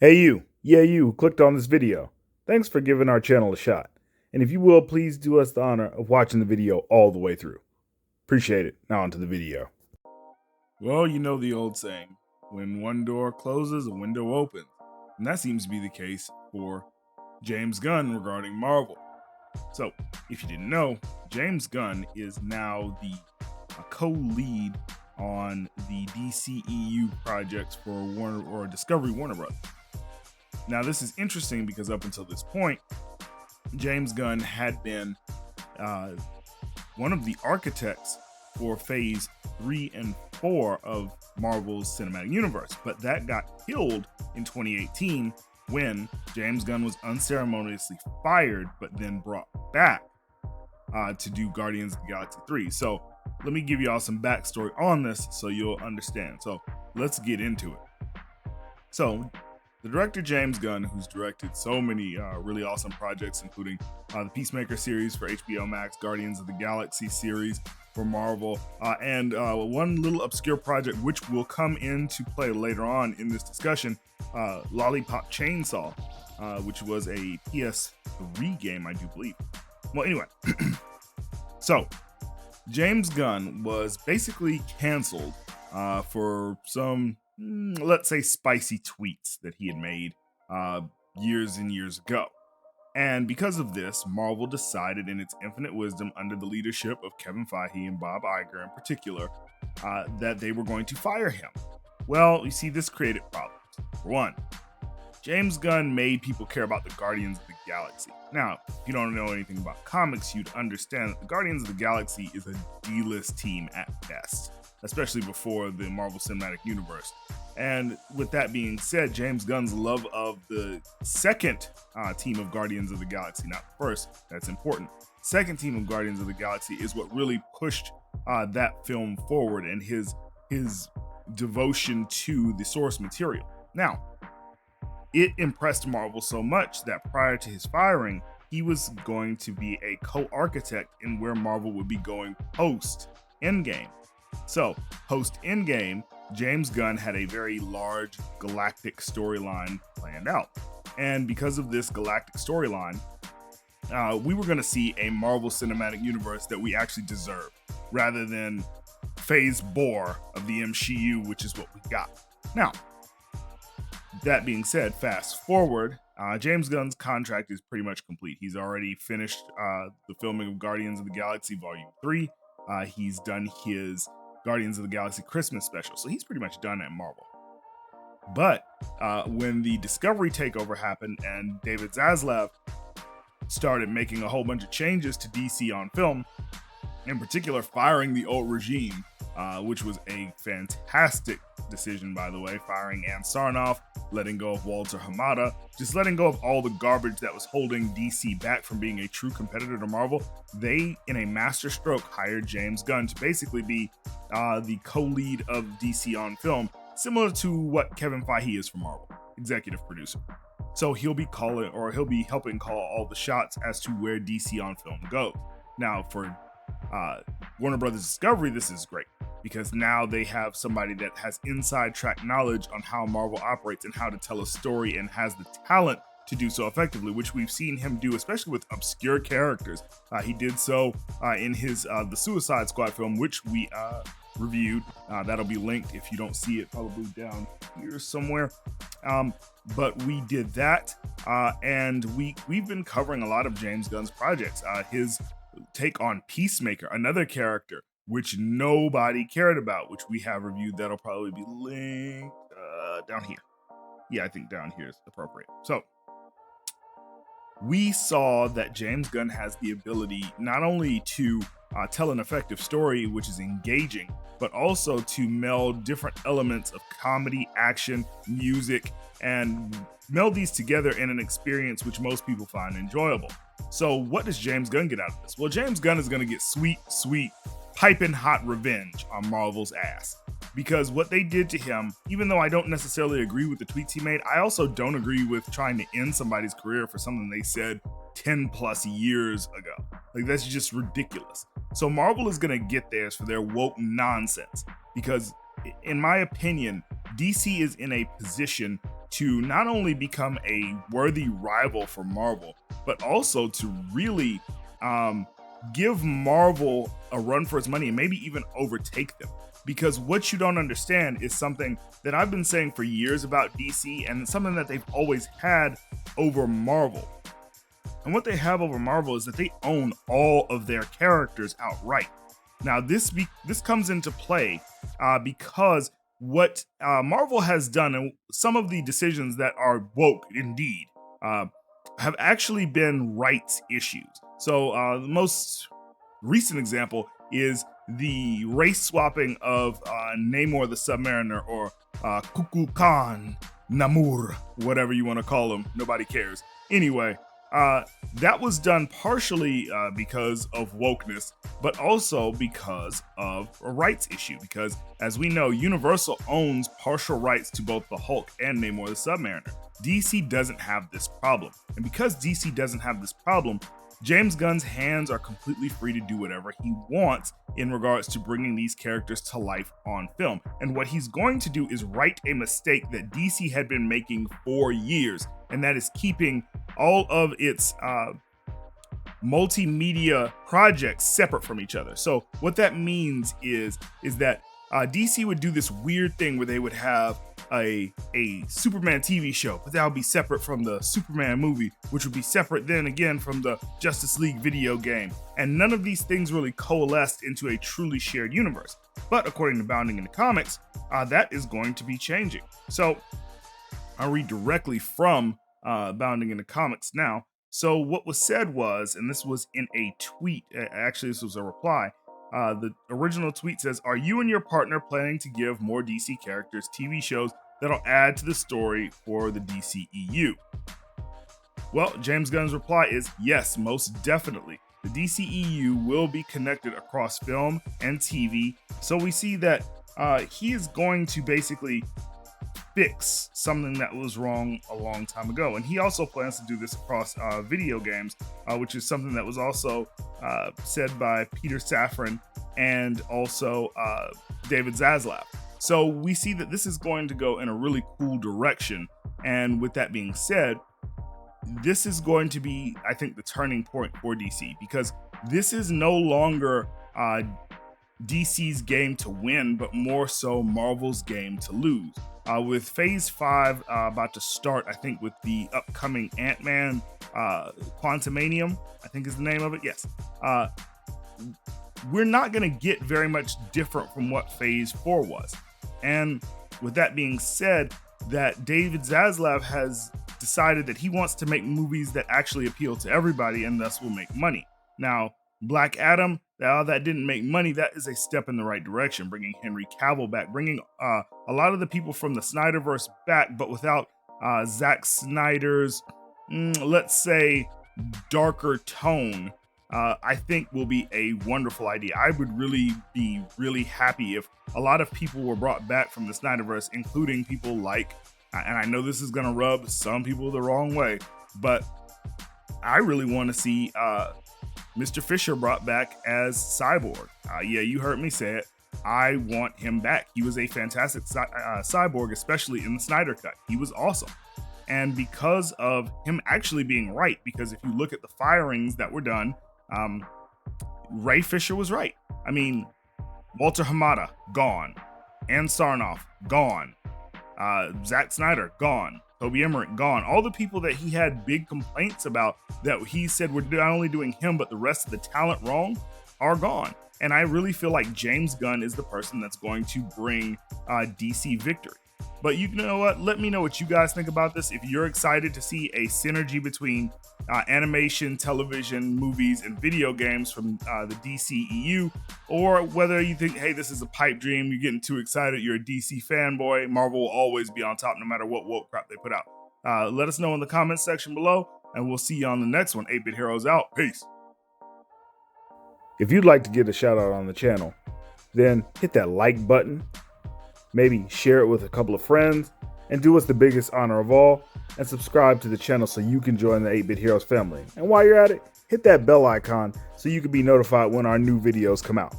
Hey you, yeah you who clicked on this video. Thanks for giving our channel a shot. And if you will, please do us the honor of watching the video all the way through. Appreciate it. Now onto the video. Well, you know the old saying, when one door closes, a window opens. And that seems to be the case for James Gunn regarding Marvel. So, if you didn't know, James Gunn is now the co-lead on the DCEU projects for Discovery Warner Bros. Now, this is interesting because up until this point, James Gunn had been one of the architects for Phase 3 and 4 of Marvel's Cinematic Universe, but that got killed in 2018 when James Gunn was unceremoniously fired, but then brought back to do Guardians of the Galaxy 3. So let me give you all some backstory on this so you'll understand. So let's get into it. So the director James Gunn, who's directed so many really awesome projects, including the Peacemaker series for HBO Max, Guardians of the Galaxy series for Marvel, and one little obscure project which will come into play later on in this discussion, Lollipop Chainsaw, which was a PS3 game, I do believe. Well, anyway, so James Gunn was basically canceled for some, let's say, spicy tweets that he had made years and years ago. And because of this, Marvel decided in its infinite wisdom, under the leadership of Kevin Feige and Bob Iger in particular, that they were going to fire him. Well, you see, this created problems. For one, James Gunn made people care about the Guardians of the Galaxy. Now, if you don't know anything about comics, you'd understand that the Guardians of the Galaxy is a D-list team at best, especially before the Marvel Cinematic Universe. And with that being said, James Gunn's love of the second team of Guardians of the Galaxy, not the first, that's important. Second team of Guardians of the Galaxy is what really pushed that film forward, and his devotion to the source material. Now, it impressed Marvel so much that prior to his firing, he was going to be a co-architect in where Marvel would be going post-Endgame. So, post-Endgame, James Gunn had a very large galactic storyline planned out. And because of this galactic storyline, we were going to see a Marvel Cinematic Universe that we actually deserve, rather than Phase 4 of the MCU, which is what we got. Now, that being said, fast forward, James Gunn's contract is pretty much complete. He's already finished the filming of Guardians of the Galaxy Volume 3. He's done his Guardians of the Galaxy Christmas special, so he's pretty much done at Marvel. But when the Discovery takeover happened and David Zaslav started making a whole bunch of changes to DC on film, in particular firing the old regime, which was a fantastic decision, by the way, firing Ann Sarnoff, letting go of Walter Hamada, just letting go of all the garbage that was holding DC back from being a true competitor to Marvel. They, in a masterstroke, hired James Gunn to basically be the co-lead of DC on film, similar to what Kevin Feige is for Marvel, executive producer. So he'll be helping call all the shots as to where DC on film goes. Now, for Warner Brothers Discovery, this is great because now they have somebody that has inside track knowledge on how Marvel operates and how to tell a story, and has the talent to do so effectively, which we've seen him do, especially with obscure characters. He did so in his The Suicide Squad film, which we reviewed. That'll be linked if you don't see it, probably down here somewhere. But we did that, and we've been covering a lot of James Gunn's projects. His take on Peacemaker, another character which nobody cared about, which we have reviewed. That'll probably be linked down here. Yeah, I think down here is appropriate. So we saw that James Gunn has the ability not only to tell an effective story, which is engaging, but also to meld different elements of comedy, action, music, and meld these together in an experience which most people find enjoyable. So what does James Gunn get out of this? Well, James Gunn is going to get sweet, piping hot revenge on Marvel's ass. Because what they did to him, even though I don't necessarily agree with the tweets he made, I also don't agree with trying to end somebody's career for something they said 10 plus years ago. Like, that's just ridiculous. So Marvel is going to get theirs for their woke nonsense. Because in my opinion, DC is in a position to not only become a worthy rival for Marvel, but also to really give Marvel a run for its money and maybe even overtake them. Because what you don't understand is something that I've been saying for years about DC, and it's something that they've always had over Marvel. And what they have over Marvel is that they own all of their characters outright. Now, this comes into play because what Marvel has done, and some of the decisions that are woke indeed, have actually been rights issues. So the most recent example is the race swapping of Namor the Submariner, or Kukulkan Namur, whatever you want to call him. Nobody cares. Anyway, that was done partially because of wokeness, but also because of a rights issue. Because, as we know, Universal owns partial rights to both the Hulk and Namor the Submariner. DC doesn't have this problem. And because DC doesn't have this problem, James Gunn's hands are completely free to do whatever he wants in regards to bringing these characters to life on film. And what he's going to do is right a mistake that DC had been making for years, and that is keeping all of its multimedia projects separate from each other. So what that means is that DC would do this weird thing where they would have a Superman TV show, but that would be separate from the Superman movie, which would be separate then again from the Justice League video game. And none of these things really coalesced into a truly shared universe. But according to Bounding Into Comics, that is going to be changing. So I'll read directly from Bounding Into Comics now. So what was said was, and this was in a tweet, actually this was a reply, the original tweet says, "Are you and your partner planning to give more DC characters TV shows that'll add to the story for the DCEU?" Well, James Gunn's reply is yes, most definitely. The DCEU will be connected across film and TV. So we see that he is going to basically fix something that was wrong a long time ago. And he also plans to do this across video games, which is something that was also said by Peter Safran and also David Zaslav. So we see that this is going to go in a really cool direction. And with that being said, this is going to be, I think, the turning point for DC, because this is no longer DC's game to win, but more so Marvel's game to lose. With Phase 5 about to start, I think, with the upcoming Ant-Man Quantumanium, I think is the name of it. Yes. We're not going to get very much different from what Phase 4 was. And with that being said, that David Zaslav has decided that he wants to make movies that actually appeal to everybody and thus will make money. Now, Black Adam, that didn't make money. That is a step in the right direction, bringing Henry Cavill back, bringing a lot of the people from the Snyderverse back, but without Zack Snyder's, let's say, darker tone, I think will be a wonderful idea. I would really be really happy if a lot of people were brought back from the Snyderverse, including people like, and I know this is going to rub some people the wrong way, but I really want to see Mr. Fisher brought back as Cyborg. Yeah, you heard me say it. I want him back. He was a fantastic Cyborg, especially in the Snyder Cut. He was awesome. And because of him actually being right, because if you look at the firings that were done, Ray Fisher was right. I mean, Walter Hamada, gone. Ann Sarnoff, gone. Zack Snyder, gone. Toby Emmerich, gone. All the people that he had big complaints about, that he said were not only doing him, but the rest of the talent wrong, are gone. And I really feel like James Gunn is the person that's going to bring DC victory. But you know what? Let me know what you guys think about this. If you're excited to see a synergy between animation, television, movies, and video games from the DCEU, or whether you think, hey, this is a pipe dream, you're getting too excited, you're a DC fanboy, Marvel will always be on top no matter what woke crap they put out. Let us know in the comments section below, and we'll see you on the next one. 8-Bit Heroes out. Peace. If you'd like to get a shout out on the channel, then hit that like button, maybe share it with a couple of friends, and do us the biggest honor of all, and subscribe to the channel so you can join the 8-Bit Heroes family. And while you're at it, hit that bell icon so you can be notified when our new videos come out.